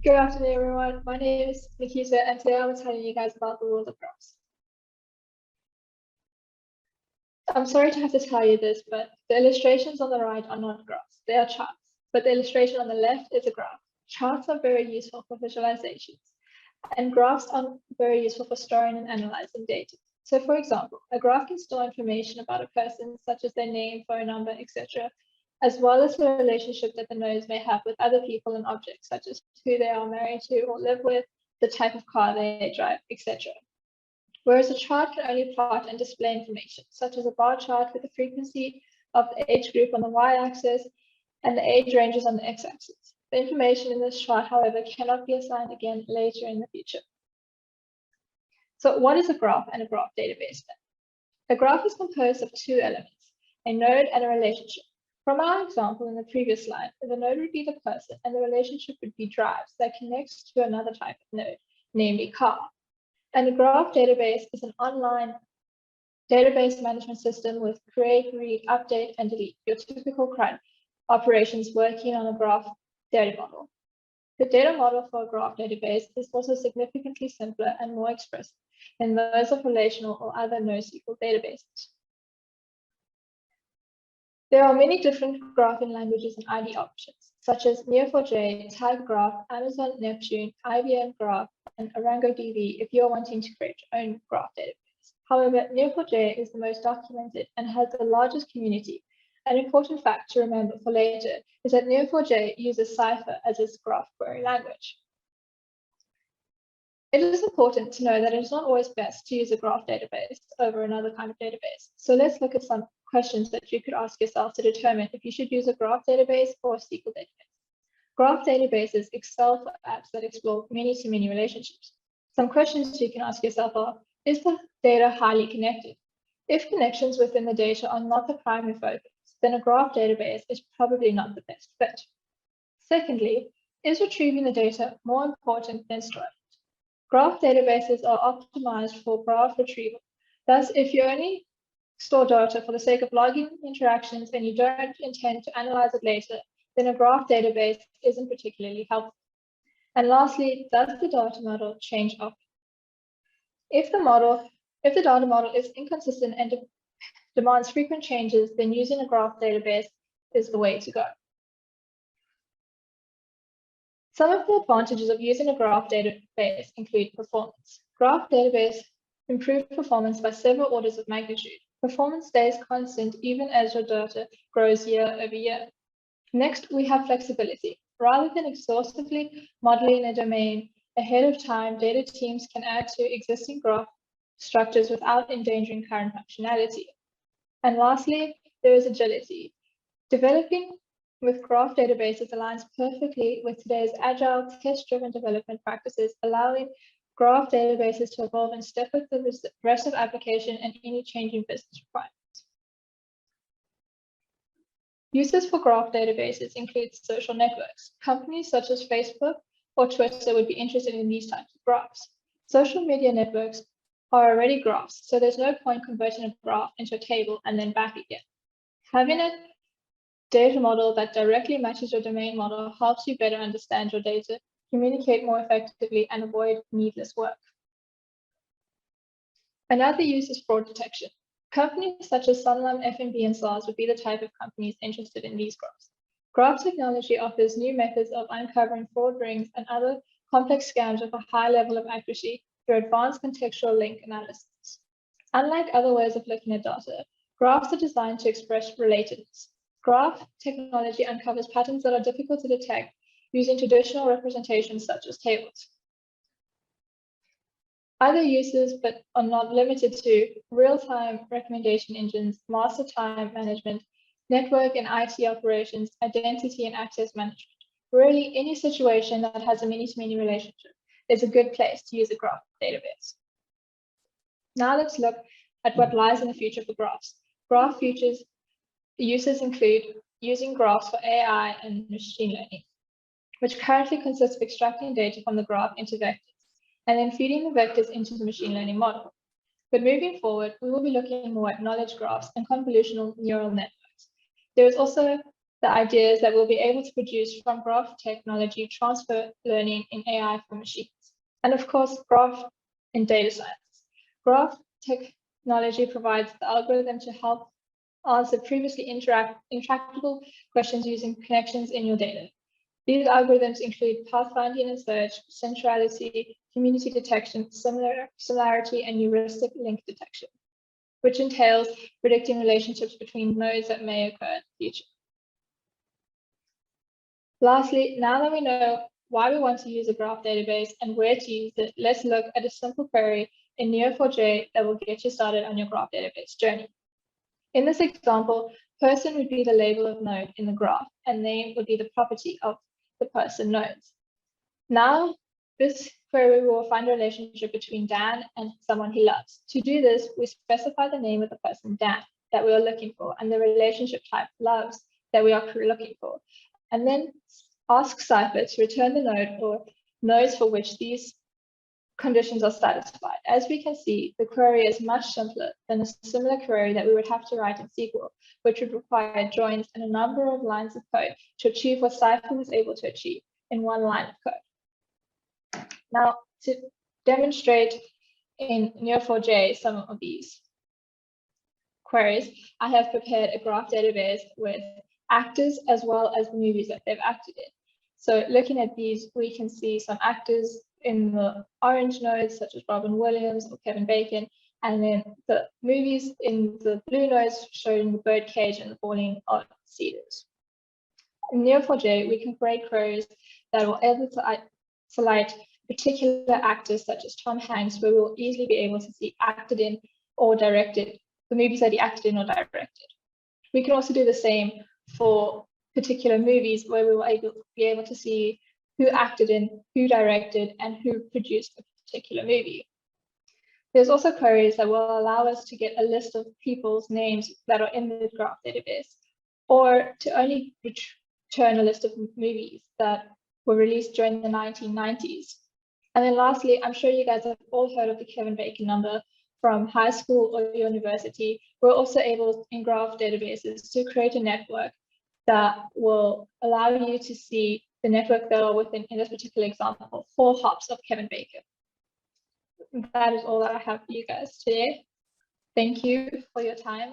Good afternoon, everyone. My name is Nikita, and today I'm telling you guys about the world of graphs. I'm sorry to have to tell you this, but the illustrations on the right are not graphs, they are charts. But the illustration on the left is a graph. Charts are very useful for visualizations, and graphs are very useful for storing and analyzing data. So for example, a graph can store information about a person, such as their name, phone number, etc., as well as the relationship that the nodes may have with other people and objects, such as who they are married to or live with, the type of car they drive, etc. Whereas a chart can only plot and display information, such as a bar chart with the frequency of the age group on the y-axis and the age ranges on the x-axis. The information in this chart, however, cannot be assigned again later in the future. So what is a graph and a graph database then? A graph is composed of two elements, a node and a relationship. From our example in the previous slide, the node would be the person and the relationship would be drives that connects to another type of node, namely car. And a graph database is an online database management system with create, read, update, and delete, your typical CRUD operations working on a graph data model. The data model for a graph database is also significantly simpler and more expressive than those of relational or other NoSQL databases. There are many different graphing languages and ID options, such as Neo4j, TigerGraph, Amazon Neptune, IBM Graph, and ArangoDB if you're wanting to create your own graph database. However, Neo4j is the most documented and has the largest community. An important fact to remember for later is that Neo4j uses Cypher as its graph query language. It is important to know that it is not always best to use a graph database over another kind of database. So let's look at some questions that you could ask yourself to determine if you should use a graph database or a SQL database. Graph databases excel for apps that explore many-to-many relationships. Some questions you can ask yourself are, is the data highly connected? If connections within the data are not the primary focus, then a graph database is probably not the best fit. Secondly, is retrieving the data more important than storing it? Graph databases are optimized for graph retrieval. Thus, if you only store data for the sake of logging interactions and you don't intend to analyze it later, then a graph database isn't particularly helpful. And lastly, does the data model change often? If the data model is inconsistent and demands frequent changes, then using a graph database is the way to go. Some of the advantages of using a graph database include performance. Graph database improve performance by several orders of magnitude. Performance stays constant even as your data grows year over year. Next, we have flexibility. Rather than exhaustively modeling a domain ahead of time, data teams can add to existing graph structures without endangering current functionality. And lastly, there is agility. Developing with graph databases aligns perfectly with today's agile, test-driven development practices, allowing graph databases to evolve in step with the rest of application and any changing business requirements. Uses for graph databases include social networks. Companies such as Facebook or Twitter would be interested in these types of graphs. Social media networks are already graphs, so there's no point converting a graph into a table and then back again. Having a data model that directly matches your domain model helps you better understand your data, communicate more effectively, and avoid needless work. Another use is fraud detection. Companies such as Sunlam, FNB, and SARS would be the type of companies interested in these graphs. Graph technology offers new methods of uncovering fraud rings and other complex scams with a high level of accuracy through advanced contextual link analysis. Unlike other ways of looking at data, graphs are designed to express relatedness. Graph technology uncovers patterns that are difficult to detect using traditional representations such as tables. Other uses, but are not limited to, real-time recommendation engines, master time management, network and IT operations, identity and access management. Really, any situation that has a many-to-many relationship is a good place to use a graph database. Now let's look at what lies in the future for graphs. Graph futures uses include using graphs for AI and machine learning, which currently consists of extracting data from the graph into vectors and then feeding the vectors into the machine learning model. But moving forward, we will be looking more at knowledge graphs and convolutional neural networks. There is also the idea is that we'll be able to produce from graph technology transfer learning in AI for machines. And of course, graph in data science. Graph technology provides the algorithm to help answer previously intractable questions using connections in your data. These algorithms include pathfinding and search, centrality, community detection, similarity, and heuristic link detection, which entails predicting relationships between nodes that may occur in the future. Lastly, now that we know why we want to use a graph database and where to use it, let's look at a simple query in Neo4j that will get you started on your graph database journey. In this example, person would be the label of node in the graph, and name would be the property of the person nodes. Now, this query will find a relationship between Dan and someone he loves. To do this, we specify the name of the person Dan that we are looking for and the relationship type loves that we are looking for, and then ask Cypher to return the node or nodes for which these conditions are satisfied. As we can see, the query is much simpler than a similar query that we would have to write in SQL, which would require joins and a number of lines of code to achieve what Cypher was able to achieve in one line of code. Now, to demonstrate in Neo4j some of these queries, I have prepared a graph database with actors as well as movies that they've acted in. So looking at these, we can see some actors in the orange nodes, such as Robin Williams or Kevin Bacon, and then the movies in the blue nodes showing the birdcage and the falling of cedars. In Neo4j, we can create queries that will able to select particular actors such as Tom Hanks, where we will easily be able to see acted in or directed, the movies that he acted in or directed. We can also do the same for particular movies where we will be able to see who acted in, who directed, and who produced a particular movie. There's also queries that will allow us to get a list of people's names that are in the graph database, or to only return a list of movies that were released during the 1990s. And then lastly, I'm sure you guys have all heard of the Kevin Bacon number from high school or university. We're also able in graph databases to create a network that will allow you to see the network that are within, in this particular example, 4 hops of Kevin Bacon. That is all that I have for you guys today. Thank you for your time.